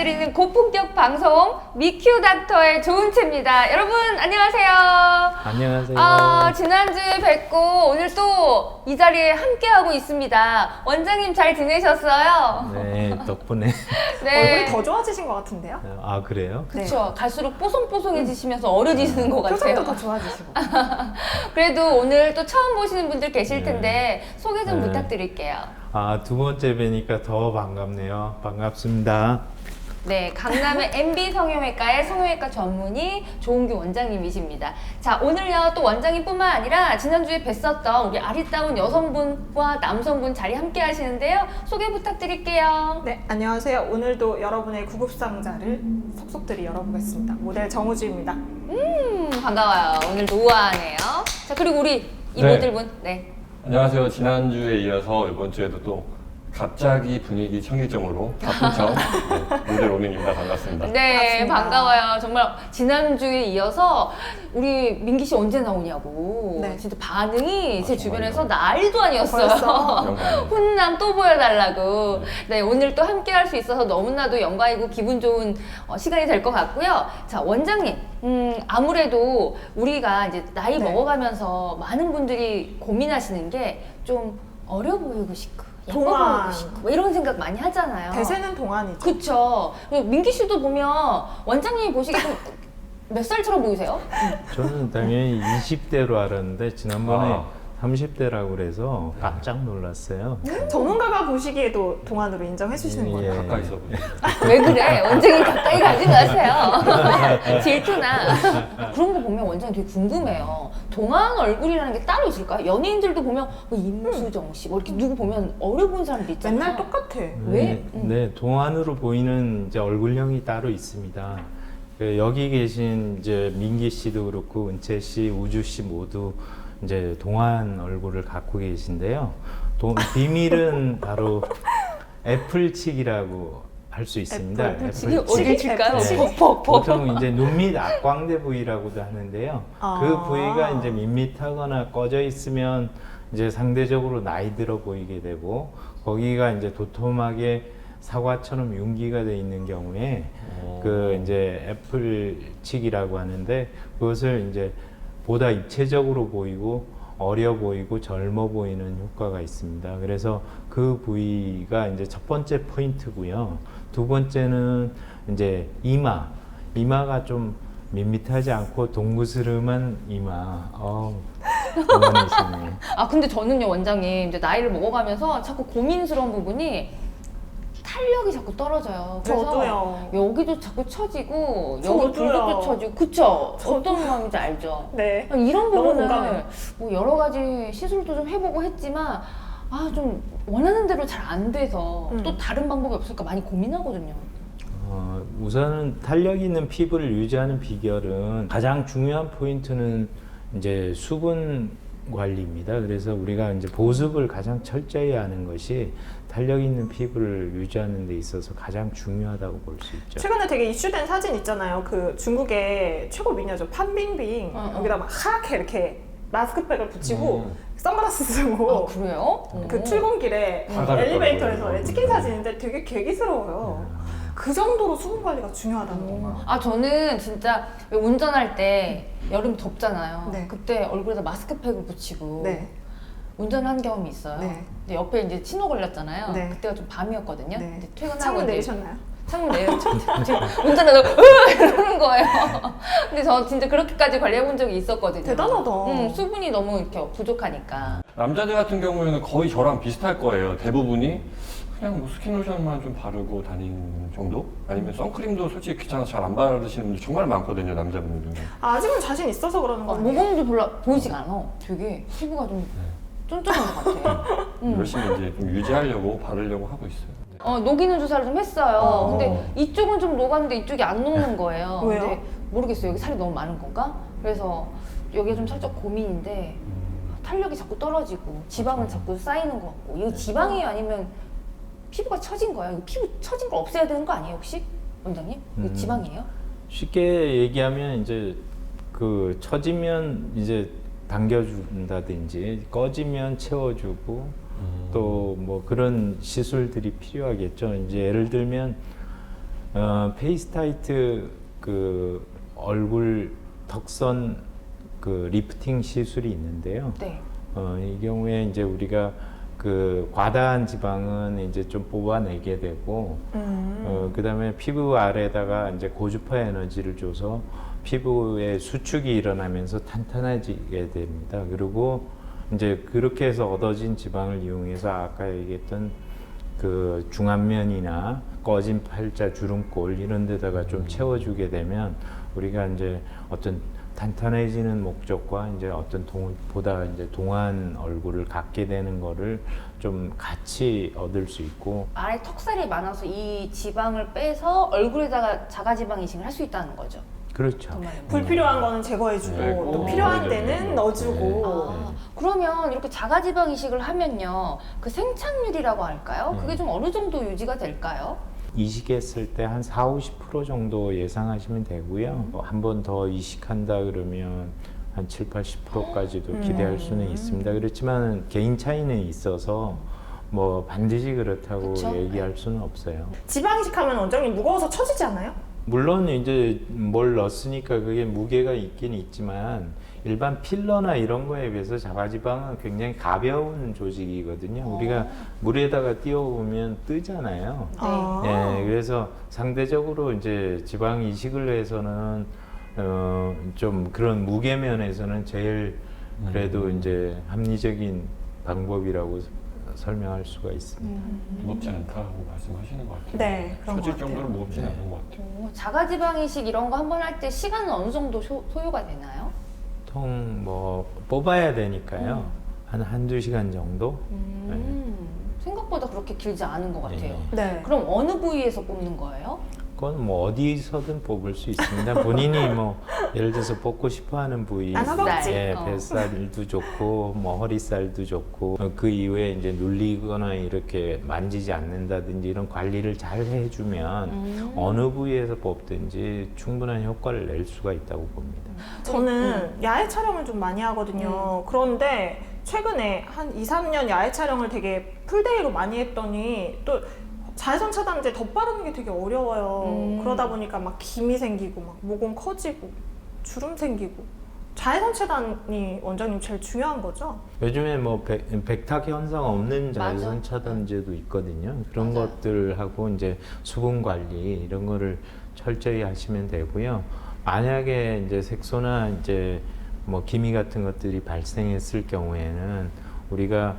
알려드리는 고품격 방송 미큐 닥터의 좋은채입니다. 여러분 안녕하세요. 안녕하세요. 지난주에 뵙고 오늘 또 이 자리에 함께하고 있습니다. 원장님 잘 지내셨어요? 네, 덕분에. 네. 얼굴이 더 좋아지신 것 같은데요? 아, 그래요? 그렇죠. 갈수록 뽀송뽀송해지시면서 어려지시는 것 같아요. 표정도 더 좋아지시고. 그래도 오늘 또 처음 보시는 분들 계실 텐데 소개 좀 네. 부탁드릴게요. 두 번째 뵈니까 더 반갑네요. 반갑습니다. 네, 강남의 MB 성형외과의 성형외과 전문의 조은규 원장님이십니다. 자, 오늘요 또 원장님뿐만 아니라 지난주에 뵀었던 우리 아리따운 여성분과 남성분 자리 함께 하시는데요. 소개 부탁드릴게요. 네, 안녕하세요. 오늘도 여러분의 구급상자를 속속들이 열어보겠습니다. 모델 정우주입니다. 반가워요. 오늘도 우아하네요. 자, 그리고 우리 이 네. 모델분. 네. 안녕하세요. 지난주에 이어서 이번 주에도 또 갑자기 분위기 청일점으로 가품청 모델 오민입니다. 반갑습니다. 네, 반갑습니다. 반가워요. 정말 지난주에 이어서 우리 민기 씨 언제 나오냐고. 네. 진짜 반응이 제 정말요? 주변에서 난리도 아니었어요. 벌써? 영광입니다. 훈남 또 보여달라고. 네, 오늘 또 함께 할 수 있어서 너무나도 영광이고 기분 좋은 시간이 될 것 같고요. 자, 원장님. 아무래도 우리가 이제 나이 네. 먹어가면서 많은 분들이 고민하시는 게 좀 어려 보이고 싶고, 예뻐 동안. 보이고 싶고, 뭐 이런 생각 많이 하잖아요. 대세는 동안이죠. 그쵸. 민기 씨도 보면 원장님이 보시기에 좀 몇 살처럼 보이세요? 저는 당연히 20대로 알았는데 지난번에 아. 30대라고 그래서 깜짝 놀랐어요. 전문가가 보시기에도 동안으로 인정해 주시는 예. 거예요. 가까이서 보니. 왜 그래? 원장님 가까이 가지 마세요. 질투나. 그런 거 보면 원장님 되게 궁금해요. 동안 얼굴이라는 게 따로 있을까요? 연예인들도 보면 뭐 임수정 씨, 뭐 이렇게 누구 보면 어려 보이는 사람도 있잖아요. 맨날 똑같아. 왜? 네, 동안으로 보이는 이제 얼굴형이 따로 있습니다. 여기 계신 이제 민기 씨도 그렇고 은채 씨, 우주 씨 모두 이제 동안 얼굴을 갖고 계신데요. 비밀은 바로 애플치기라고 할 수 있습니다. 애플치기? 어딜 칠까요? 애플치기? 퍽퍽퍽. 보통 이제 눈밑 악광대 부위라고도 하는데요. 아. 그 부위가 이제 밋밋하거나 꺼져 있으면 이제 상대적으로 나이 들어 보이게 되고 거기가 이제 도톰하게 사과처럼 융기가 돼 있는 경우에 그 이제 애플치기라고 하는데 그것을 이제 보다 입체적으로 보이고 어려 보이고 젊어 보이는 효과가 있습니다. 그래서 그 부위가 이제 첫 번째 포인트고요. 두 번째는 이제 이마가 좀 밋밋하지 않고 동그스름한 이마. 어머니시네. 근데 저는요, 원장님, 이제 나이를 먹어가면서 자꾸 고민스러운 부분이 탄력이 자꾸 떨어져요. 그래서 저도요. 여기도 자꾸 처지고, 여기 저도요. 굴곡도 처지고, 그쵸? 어떤 마음인지 알죠? 네. 이런 너무 부분을 공감해요. 뭐 여러 가지 시술도 좀 해보고 했지만, 좀 원하는 대로 잘 안 돼서 또 다른 방법이 없을까 많이 고민하거든요. 우선은 탄력 있는 피부를 유지하는 비결은 가장 중요한 포인트는 이제 수분 관리입니다. 그래서 우리가 이제 보습을 가장 철저히 하는 것이 탄력 있는 피부를 유지하는 데 있어서 가장 중요하다고 볼 수 있죠. 최근에 되게 이슈된 사진 있잖아요. 그 중국의 최고 미녀죠. 판빙빙. 여기다 막 하얗게 이렇게 마스크팩을 붙이고 선글라스 쓰고 그래요? 그 출근길에 화가를 엘리베이터에서 떨고. 찍힌 사진인데 되게 괴기스러워요. 그 정도로 수분 관리가 중요하다는 거. 저는 진짜 왜 운전할 때 여름 덥잖아요. 네. 그때 얼굴에다 마스크팩을 붙이고 네. 운전을 한 경험이 있어요. 네. 근데 옆에 이제 신호 걸렸잖아요. 네. 그때가 좀 밤이었거든요. 네. 근데 퇴근하고 창문 이제 내리셨나요? 창문 내렸죠. 운전하다가 이러는 거예요. 근데 저 진짜 그렇게까지 관리해본 적이 있었거든요. 대단하다. 수분이 너무 이렇게 부족하니까. 남자들 같은 경우에는 거의 저랑 비슷할 거예요. 대부분이 그냥 뭐 스킨로션만 좀 바르고 다니는 정도? 아니면 선크림도 솔직히 귀찮아서 잘 안 바르시는 분들 정말 많거든요. 남자분들은. 아직은 자신 있어서 그러는 거 아니에요? 모공도 별로 보이지가 않아. 되게 피부가 좀 쫀쫀한 것 같아. 열심히 이제 좀 유지하려고 바르려고 하고 있어요. 네. 녹이는 주사를 좀 했어요. 어. 근데 이쪽은 좀 녹았는데 이쪽이 안 녹는 거예요. 왜요? 근데 모르겠어요. 여기 살이 너무 많은 건가? 그래서 여기가 좀 살짝 고민인데 탄력이 자꾸 떨어지고 지방은 자꾸 쌓이는 것 같고 이거 지방이에요? 아니면 피부가 처진 거예요? 이거 피부 처진 걸 없애야 되는 거 아니에요 혹시? 원장님? 이거 지방이에요? 쉽게 얘기하면 이제 그 처지면 이제 당겨준다든지 꺼지면 채워주고 또 뭐 그런 시술들이 필요하겠죠. 이제 예를 들면 페이스타이트 그 얼굴 턱선 그 리프팅 시술이 있는데요. 네. 이 경우에 이제 우리가 그 과다한 지방은 이제 좀 뽑아내게 되고, 그다음에 피부 아래다가 이제 고주파 에너지를 줘서 피부의 수축이 일어나면서 탄탄해지게 됩니다. 그리고 이제 그렇게 해서 얻어진 지방을 이용해서 아까 얘기했던 그 중안면이나 꺼진 팔자, 주름골 이런 데다가 좀 채워주게 되면 우리가 이제 어떤 탄탄해지는 목적과 이제 어떤 보다 이제 동안 얼굴을 갖게 되는 거를 좀 같이 얻을 수 있고. 아래 턱살이 많아서 이 지방을 빼서 얼굴에다가 자가지방 이식을 할 수 있다는 거죠. 그렇죠. 그 말은. 불필요한 거는 제거해주고 네, 또 꼭 필요한 넣어야 데는 되는 넣어주고. 아, 그러면 이렇게 자가지방 이식을 하면요, 그 생착률이라고 할까요? 그게 좀 어느 정도 유지가 될까요? 이식했을 때 한 40~50% 정도 예상하시면 되고요. 한 번 더 이식한다 그러면 한 70~80%까지도 기대할 수는 있습니다. 그렇지만 개인 차이는 있어서 뭐 반드시 그렇다고 그쵸? 얘기할 수는 없어요. 지방 이식하면 원장님 무거워서 처지지 않아요? 물론 이제 뭘 넣었으니까 그게 무게가 있긴 있지만 일반 필러나 이런 거에 비해서 자가지방은 굉장히 가벼운 조직이거든요. 우리가 물에다가 띄워보면 뜨잖아요. 아. 예, 그래서 상대적으로 이제 지방 이식을 해서는 좀 그런 무게 면에서는 제일 그래도 이제 합리적인 방법이라고 설명할 수가 있습니다. 무겁지 않다고 말씀하시는 것 같아요. 네, 그런 것 처질 같아요. 정도로 무겁진 네. 않은 것 같아요. 자가지방 이식 이런 거 한번 할 때 시간은 어느 정도 소요가 되나요? 보통 뭐 뽑아야 되니까요. 한두 시간 정도? 생각보다 그렇게 길지 않은 것 같아요. 네. 그럼 어느 부위에서 뽑는 거예요? 그건 뭐 어디서든 뽑을 수 있습니다. 본인이 뭐 예를 들어서 뽑고 싶어하는 부위, 난 허벅지. 예, 어. 뱃살도 좋고 뭐 허리살도 좋고 그 이후에 이제 눌리거나 이렇게 만지지 않는다든지 이런 관리를 잘 해주면 어느 부위에서 뽑든지 충분한 효과를 낼 수가 있다고 봅니다. 저는 야외 촬영을 좀 많이 하거든요. 그런데 최근에 한 2~3년 야외 촬영을 되게 풀데이로 많이 했더니 또 자외선 차단제 덧바르는 게 되게 어려워요. 그러다 보니까 막 김이 생기고 막 모공 커지고 주름 생기고. 자외선 차단이 원장님 제일 중요한 거죠? 요즘에 뭐 백탁 현상 없는 자외선 맞아. 차단제도 있거든요. 그런 맞아요. 것들하고 이제 수분 관리 이런 거를 철저히 하시면 되고요. 만약에 이제 색소나 이제 뭐 기미 같은 것들이 발생했을 경우에는 우리가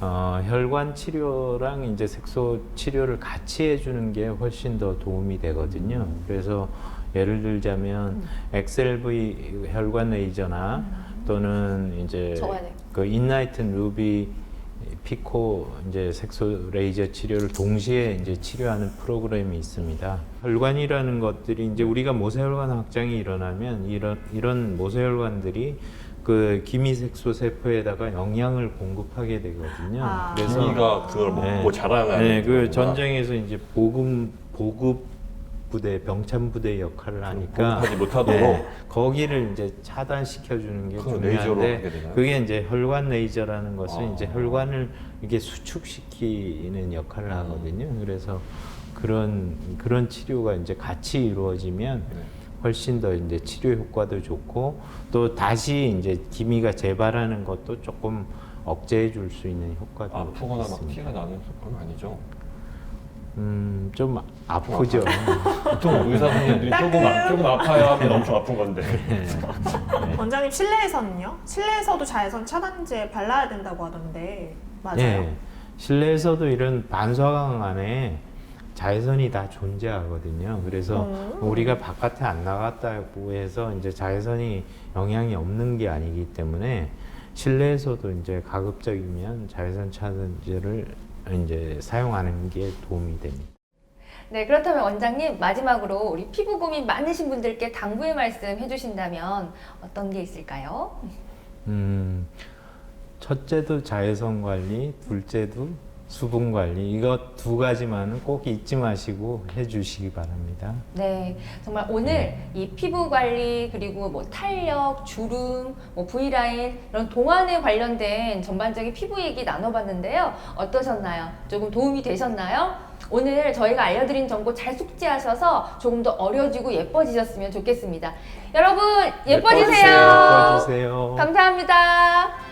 혈관 치료랑 이제 색소 치료를 같이 해주는 게 훨씬 더 도움이 되거든요. 그래서 예를 들자면 XLV 혈관 레이저나 또는 이제 적어야 돼. 그 인라이튼 루비 피코 이제 색소 레이저 치료를 동시에 이제 치료하는 프로그램이 있습니다. 혈관이라는 것들이 이제 우리가 모세혈관 확장이 일어나면 이런 모세혈관들이 그 기미색소 세포에다가 영양을 공급하게 되거든요. 아. 그래서 기미가 그걸 네. 뭐 자라나는 네, 그 거구나. 전쟁에서 이제 보급 부대, 병참 부대 역할을 하니까 공급하지 못하도록? 네, 거기를 이제 차단시켜 주는 게 그건 레이저로 하게 중요한데 되나요? 그게 이제 혈관 레이저라는 것은 아. 이제 혈관을 이게 수축시키는 역할을 하거든요. 그래서 그런 치료가 이제 같이 이루어지면 네. 훨씬 더 이제 치료 효과도 좋고 또 다시 이제 기미가 재발하는 것도 조금 억제해 줄 수 있는 효과도 아프거나 막 있습니다. 티가 나는 건 아니죠. 좀 아프죠. 보통 의사 선생님들이 조금 아파야 하면 엄청 아픈 건데. 원장님 실내에서는요? 실내에서도 자외선 차단제 발라야 된다고 하던데 맞아요? 예, 실내에서도 이런 반사광 안에 자외선이 다 존재하거든요. 그래서 우리가 바깥에 안 나갔다고 해서 이제 자외선이 영향이 없는 게 아니기 때문에 실내에서도 이제 가급적이면 자외선 차단제를 이제 사용하는 게 도움이 됩니다. 네, 그렇다면 원장님 마지막으로 우리 피부 고민 많으신 분들께 당부의 말씀 해주신다면 어떤 게 있을까요? 첫째도 자외선 관리, 둘째도 수분 관리 이것 두 가지만은 꼭 잊지 마시고 해주시기 바랍니다. 네, 정말 오늘 이 피부 관리 그리고 뭐 탄력, 주름, 뭐 V라인 이런 동안에 관련된 전반적인 피부 얘기 나눠봤는데요. 어떠셨나요? 조금 도움이 되셨나요? 오늘 저희가 알려드린 정보 잘 숙지하셔서 조금 더 어려지고 예뻐지셨으면 좋겠습니다. 여러분 예뻐지세요. 예뻐지세요. 감사합니다.